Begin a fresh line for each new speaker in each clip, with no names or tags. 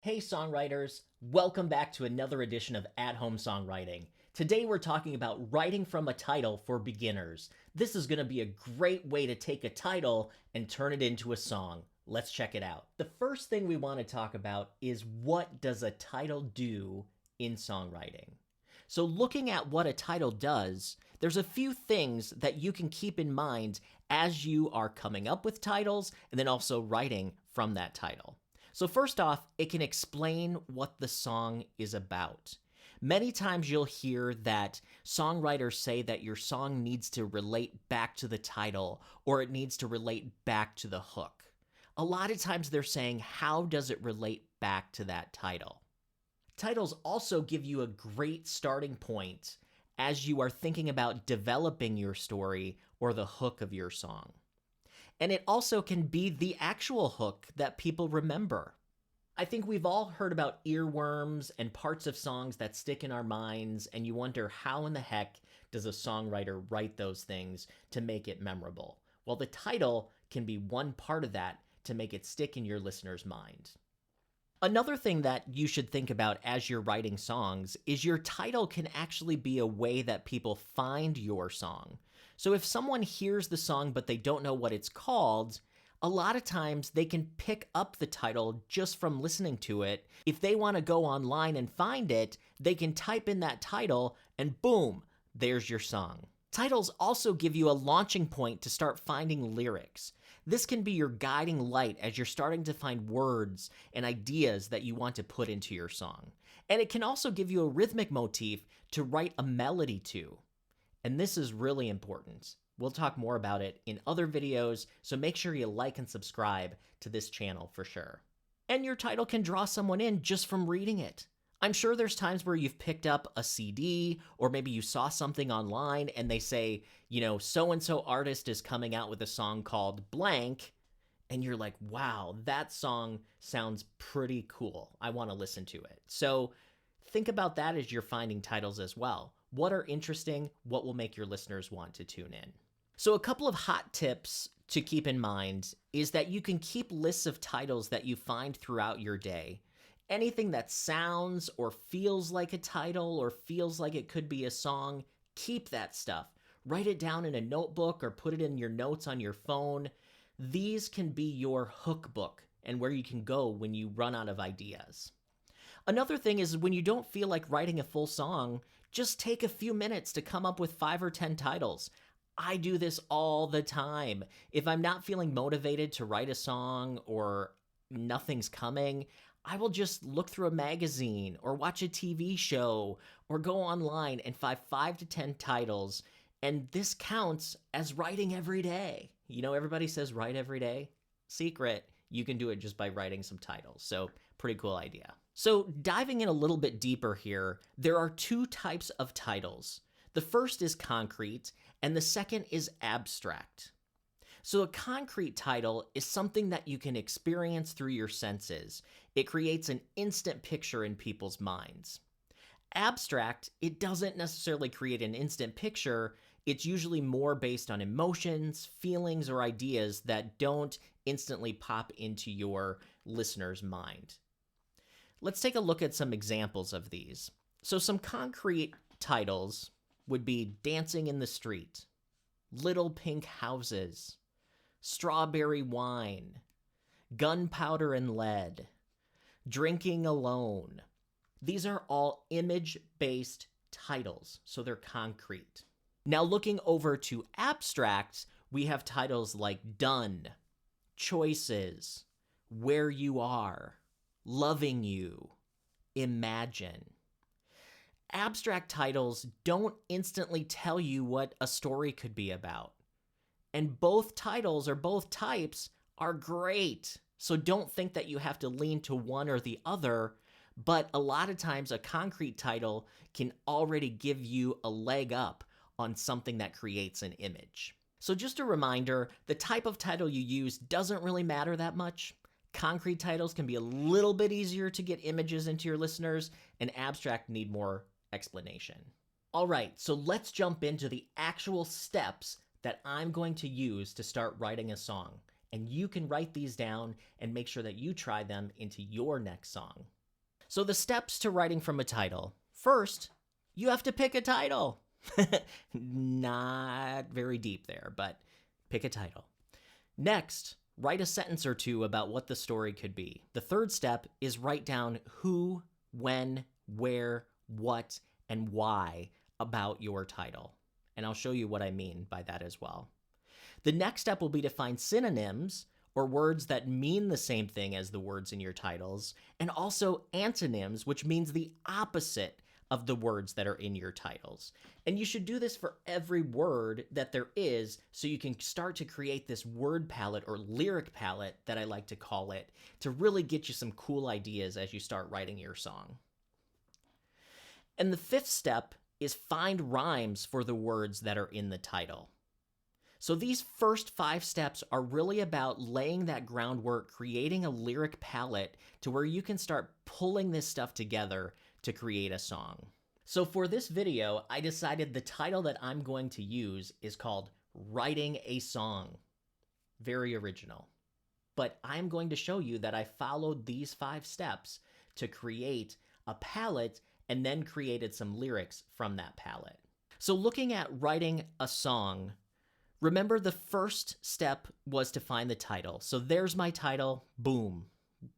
Hey songwriters, welcome back to another edition of At Home Songwriting. Today we're talking about writing from a title for beginners. This is going to be a great way to take a title and turn it into a song. Let's check it out. The first thing we want to talk about is what does a title do in songwriting? So looking at what a title does, there's a few things that you can keep in mind as you are coming up with titles and then also writing from that title. So first off, it can explain what the song is about. Many times you'll hear that songwriters say that your song needs to relate back to the title or it needs to relate back to the hook. A lot of times they're saying, how does it relate back to that title? Titles also give you a great starting point as you are thinking about developing your story or the hook of your song. And it also can be the actual hook that people remember. I think we've all heard about earworms and parts of songs that stick in our minds, and you wonder how in the heck does a songwriter write those things to make it memorable? Well, the title can be one part of that to make it stick in your listener's mind. Another thing that you should think about as you're writing songs is your title can actually be a way that people find your song. So if someone hears the song but they don't know what it's called, a lot of times they can pick up the title just from listening to it. If they want to go online and find it, they can type in that title and boom, there's your song. Titles also give you a launching point to start finding lyrics. This can be your guiding light as you're starting to find words and ideas that you want to put into your song. And it can also give you a rhythmic motif to write a melody to. And this is really important. We'll talk more about it in other videos, so make sure you like and subscribe to this channel for sure. And your title can draw someone in just from reading it. I'm sure there's times where you've picked up a CD or maybe you saw something online and they say, so-and-so artist is coming out with a song called blank, and you're like, wow, that song sounds pretty cool. I want to listen to it. So think about that as you're finding titles as well. What are interesting? What will make your listeners want to tune in? So a couple of hot tips to keep in mind is that you can keep lists of titles that you find throughout your day. Anything that sounds or feels like a title or feels like it could be a song, keep that stuff. Write it down in a notebook or put it in your notes on your phone. These can be your hook book and where you can go when you run out of ideas. Another thing is when you don't feel like writing a full song, just take a few minutes to come up with 5 or 10 titles. I do this all the time. If I'm not feeling motivated to write a song or nothing's coming, I will just look through a magazine or watch a TV show or go online and find 5 to 10 titles. And this counts as writing every day. Everybody says write every day. Secret, you can do it just by writing some titles. So pretty cool idea. So diving in a little bit deeper here, there are 2 types of titles. The first is concrete, and the second is abstract. So a concrete title is something that you can experience through your senses. It creates an instant picture in people's minds. Abstract, it doesn't necessarily create an instant picture. It's usually more based on emotions, feelings, or ideas that don't instantly pop into your listener's mind. Let's take a look at some examples of these. So some concrete titles would be Dancing in the Street, Little Pink Houses, Strawberry Wine, Gunpowder and Lead, Drinking Alone. These are all image-based titles, so they're concrete. Now looking over to abstract, we have titles like Done, Choices, Where You Are, Loving You, Imagine. Abstract titles don't instantly tell you what a story could be about. And both titles or both types are great. So don't think that you have to lean to one or the other, but a lot of times a concrete title can already give you a leg up on something that creates an image. So just a reminder, the type of title you use doesn't really matter that much. Concrete titles can be a little bit easier to get images into your listeners, and abstract need more explanation. All right, so let's jump into the actual steps that I'm going to use to start writing a song. and you can write these down and make sure that you try them into your next song. So the steps to writing from a title. First, you have to pick a title. Not very deep there, but pick a title. Next, write a sentence or two about what the story could be. The third step is write down who, when, where, what, and why about your title. And I'll show you what I mean by that as well. The next step will be to find synonyms, or words that mean the same thing as the words in your titles, and also antonyms, which means the opposite of the words that are in your titles. And you should do this for every word that there is, so you can start to create this word palette or lyric palette that I like to call it, to really get you some cool ideas as you start writing your song. And the fifth step is find rhymes for the words that are in the title. So these first 5 steps are really about laying that groundwork, creating a lyric palette to where you can start pulling this stuff together to create a song. So for this video, I decided the title that I'm going to use is called Writing a Song. Very original. But I'm going to show you that I followed these 5 steps to create a palette and then created some lyrics from that palette. So looking at writing a song, remember the first step was to find the title. So there's my title, boom,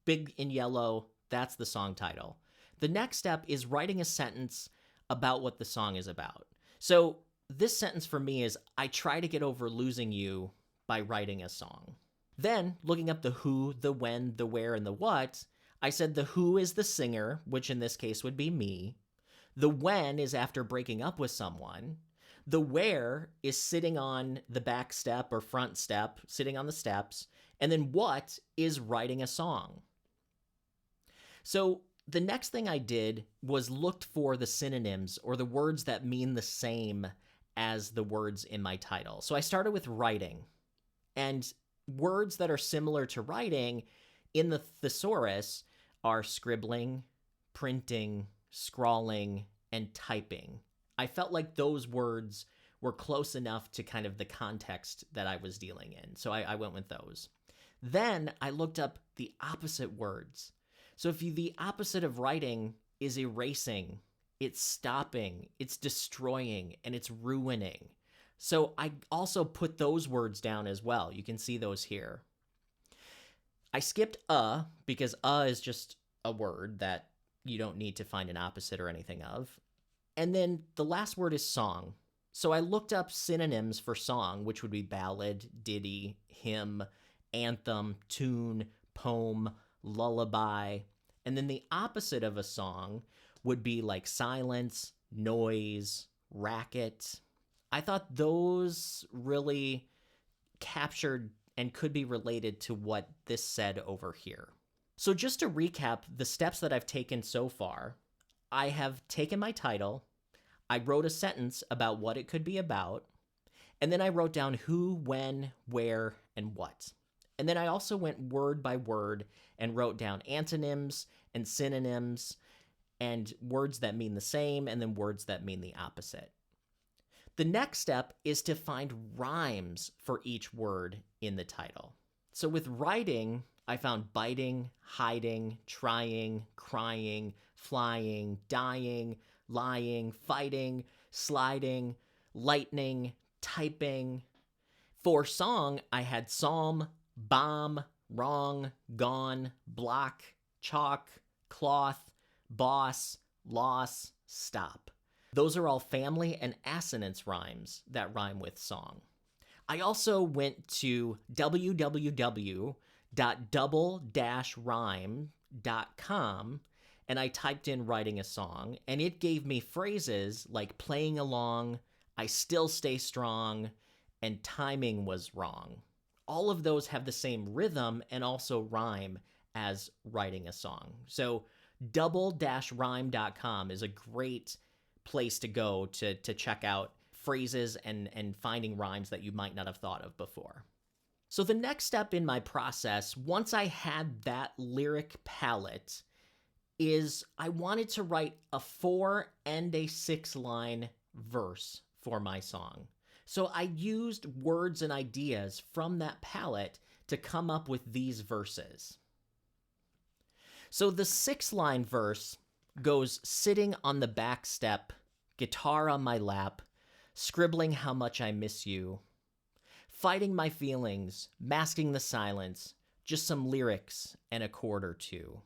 big in yellow, that's the song title. The next step is writing a sentence about what the song is about. So this sentence for me is, I try to get over losing you by writing a song. Then, looking up the who, the when, the where, and the what, I said the who is the singer, which in this case would be me. The when is after breaking up with someone. The where is sitting on the back step or front step, sitting on the steps. And then what is writing a song. So the next thing I did was looked for the synonyms or the words that mean the same as the words in my title. So I started with writing, and words that are similar to writing in the thesaurus are scribbling, printing, scrawling, and typing. I felt like those words were close enough to kind of the context that I was dealing in, so I went with those. Then I looked up the opposite words. So if the opposite of writing is erasing, it's stopping, it's destroying, and it's ruining. So I also put those words down as well. You can see those here. I skipped because is just a word that you don't need to find an opposite or anything of. And then the last word is song. So I looked up synonyms for song, which would be ballad, ditty, hymn, anthem, tune, poem, lullaby. And then the opposite of a song would be like silence, noise, racket. I thought those really captured and could be related to what this said over here. So just to recap the steps that I've taken so far, I have taken my title, I wrote a sentence about what it could be about, and then I wrote down who, when, where, and what. And then I also went word by word and wrote down antonyms and synonyms and words that mean the same and then words that mean the opposite. The next step is to find rhymes for each word in the title. So with writing, I found biting, hiding, trying, crying, flying, dying, lying, fighting, sliding, lightning, typing. For song, I had psalm, bomb, wrong, gone, block, chalk, cloth, boss, loss, stop. Those are all family and assonance rhymes that rhyme with song. I also went to www.double-rhyme.com and I typed in writing a song, and it gave me phrases like playing along, I still stay strong, and timing was wrong. All of those have the same rhythm and also rhyme as writing a song. So double-rhyme.com is a great place to go to check out phrases and finding rhymes that you might not have thought of before. So the next step in my process, once I had that lyric palette, is I wanted to write a 4 and a 6-line verse for my song. So I used words and ideas from that palette to come up with these verses. So the 6-line verse goes sitting on the back step, guitar on my lap, scribbling how much I miss you, fighting my feelings, masking the silence, just some lyrics and a chord or two.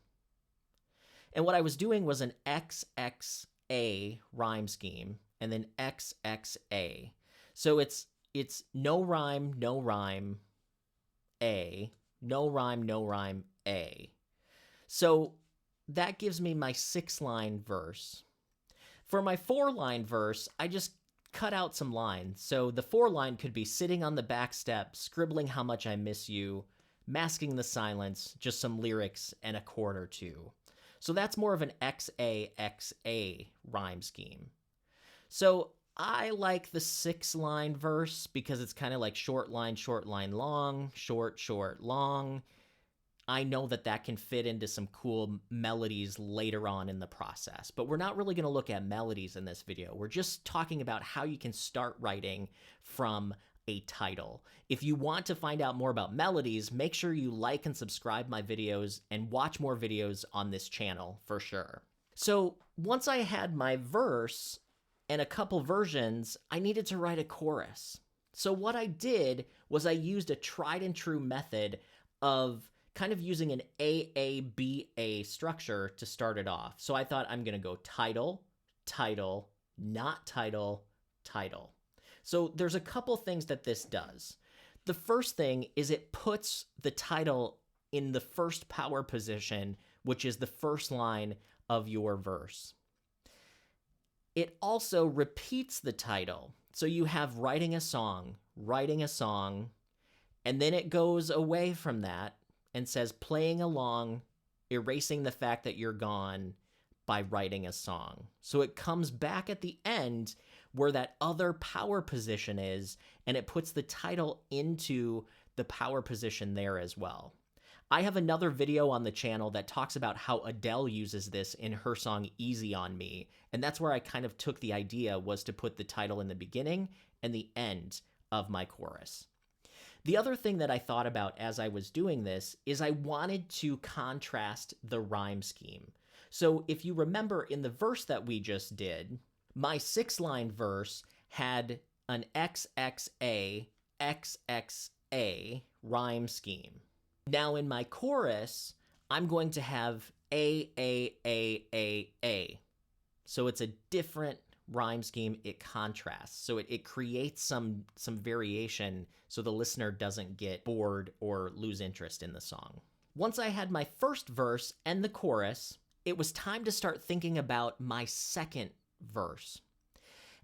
And what I was doing was an XXA rhyme scheme and then XXA. So it's no rhyme, A, no rhyme, A. So that gives me my 6-line verse. For my 4-line verse, I just cut out some lines. So the 4-line could be sitting on the back step, scribbling how much I miss you, masking the silence, just some lyrics and a chord or two. So that's more of an XAXA rhyme scheme. So I like the 6-line verse because it's kind of like short line, long, short, long. I know that can fit into some cool melodies later on in the process, but we're not really going to look at melodies in this video. We're just talking about how you can start writing from a title. If you want to find out more about melodies, make sure you like and subscribe my videos and watch more videos on this channel for sure. So once I had my verse and a couple versions, I needed to write a chorus. So what I did was I used a tried and true method of kind of using an AABA structure to start it off. So I thought I'm going to go title, title, not title, title. So there's a couple things that this does. The first thing is it puts the title in the first power position, which is the first line of your verse. It also repeats the title. So you have writing a song, and then it goes away from that and says playing along, erasing the fact that you're gone by writing a song. So it comes back at the end where that other power position is, and it puts the title into the power position there as well. I have another video on the channel that talks about how Adele uses this in her song Easy on Me, and that's where I kind of took the idea, was to put the title in the beginning and the end of my chorus. The other thing that I thought about as I was doing this is I wanted to contrast the rhyme scheme. So if you remember in the verse that we just did, my 6-line verse had an XXA, XXA rhyme scheme. Now in my chorus, I'm going to have A. So it's a different rhyme scheme. It contrasts. So it creates some variation so the listener doesn't get bored or lose interest in the song. Once I had my first verse and the chorus, it was time to start thinking about my second verse.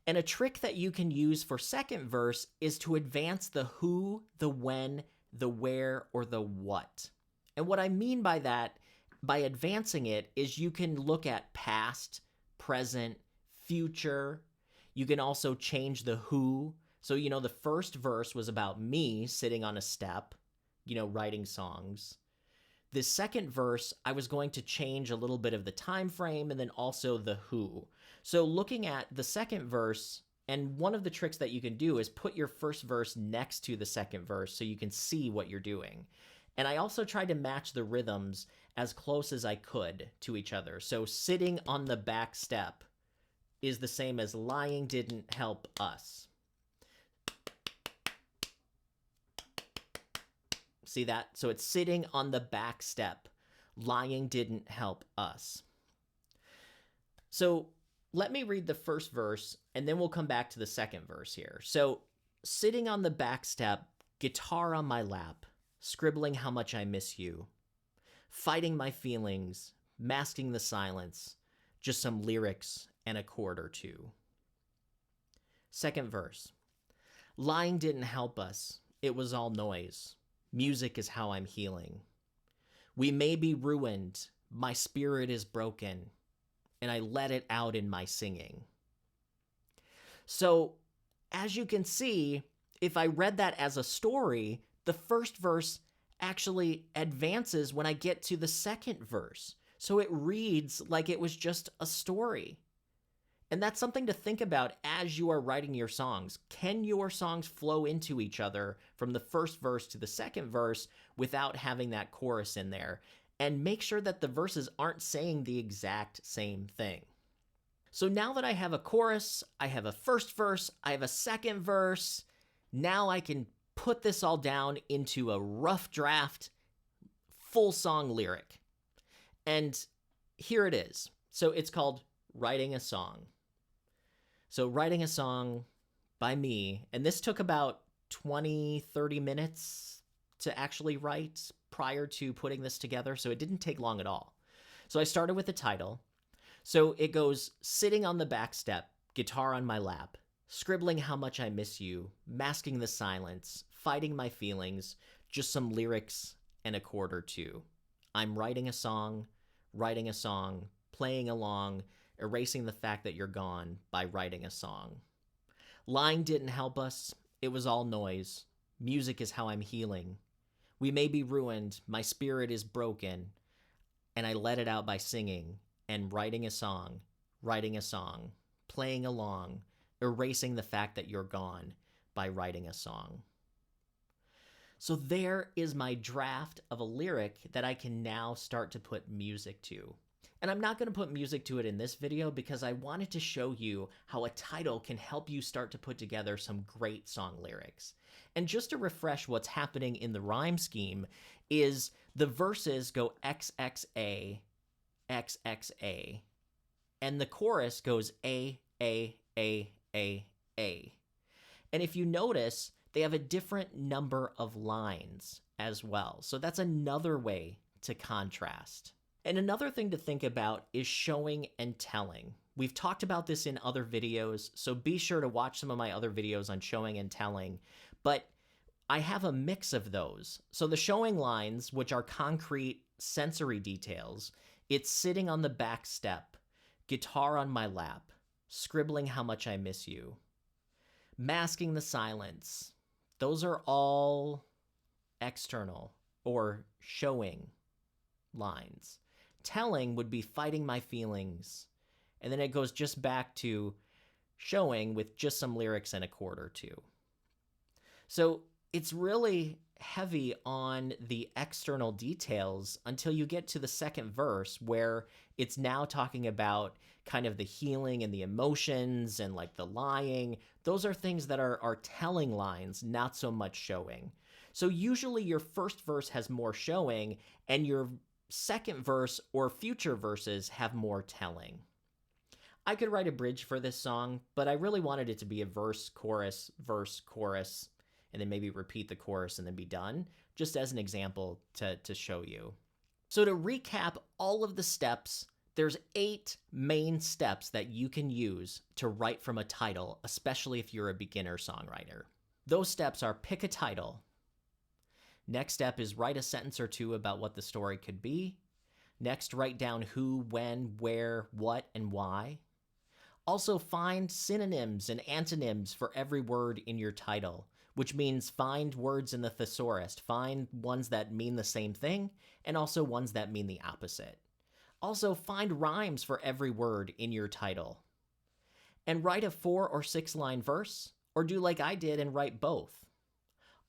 And a trick that you can use for second verse is to advance the who, the when, the where, or the what. And what I mean by that, by advancing it, is you can look at past, present, future. You can also change the who. So, the first verse was about me sitting on a step, writing songs. The second verse, I was going to change a little bit of the time frame and then also the who. So looking at the second verse, and one of the tricks that you can do is put your first verse next to the second verse so you can see what you're doing. And I also tried to match the rhythms as close as I could to each other. So sitting on the back step is the same as lying didn't help us. See that? So it's sitting on the back step. Lying didn't help us. So let me read the first verse, and then we'll come back to the second verse here. So sitting on the back step, guitar on my lap, scribbling how much I miss you, fighting my feelings, masking the silence, just some lyrics and a chord or two. Second verse. Lying didn't help us. It was all noise. Music is how I'm healing. We may be ruined. My spirit is broken, and I let it out in my singing. So, as you can see, if I read that as a story, the first verse actually advances when I get to the second verse. So it reads like it was just a story. And that's something to think about as you are writing your songs. Can your songs flow into each other from the first verse to the second verse without having that chorus in there? And make sure that the verses aren't saying the exact same thing. So now that I have a chorus, I have a first verse, I have a second verse, now I can put this all down into a rough draft, full song lyric. And here it is. So it's called Writing a Song. So writing a song by me, and this took about 20, 30 minutes to actually write prior to putting this together, so it didn't take long at all. So I started with the title. So it goes, sitting on the back step, guitar on my lap, scribbling how much I miss you, masking the silence, fighting my feelings, just some lyrics and a chord or two. I'm writing a song, playing along, erasing the fact that you're gone by writing a song. Lying didn't help us, it was all noise. Music is how I'm healing. We may be ruined, my spirit is broken, and I let it out by singing and writing a song, playing along, erasing the fact that you're gone by writing a song. So there is my draft of a lyric that I can now start to put music to. And I'm not going to put music to it in this video because I wanted to show you how a title can help you start to put together some great song lyrics. And just to refresh what's happening in the rhyme scheme is the verses go XXA, XXA, and the chorus goes A, A, A, A, A. And if you notice, they have a different number of lines as well. So that's another way to contrast. And another thing to think about is showing and telling. We've talked about this in other videos, so be sure to watch some of my other videos on showing and telling, but I have a mix of those. So the showing lines, which are concrete sensory details, it's sitting on the back step, guitar on my lap, scribbling how much I miss you, masking the silence. Those are all external or showing lines. Telling would be fighting my feelings. And then it goes just back to showing with just some lyrics and a chord or two. So it's really heavy on the external details until you get to the second verse where it's now talking about kind of the healing and the emotions and like the lying. Those are things that are telling lines, not so much showing. So usually your first verse has more showing and your second verse or future verses have more telling. I could write a bridge for this song, but I really wanted it to be a verse, chorus, and then maybe repeat the chorus and then be done, just as an example to show you. So to recap all of the steps, there's 8 main steps that you can use to write from a title, especially if you're a beginner songwriter. Those steps are pick a title. Next step is write a sentence or two about what the story could be. Next, write down who, when, where, what, and why. Also, find synonyms and antonyms for every word in your title, which means find words in the thesaurus. Find ones that mean the same thing, and also ones that mean the opposite. Also, find rhymes for every word in your title. And write a 4 or 6 line verse, or do like I did and write both.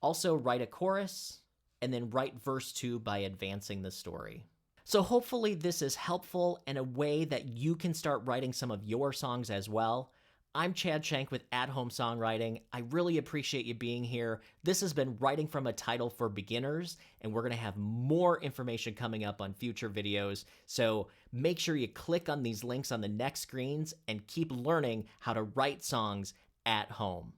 Also, write a chorus, and then write verse 2 by advancing the story. So hopefully this is helpful and a way that you can start writing some of your songs as well. I'm Chad Shank with At Home Songwriting. I really appreciate you being here. This has been Writing from a Title for Beginners, and we're going to have more information coming up on future videos. So make sure you click on these links on the next screens and keep learning how to write songs at home.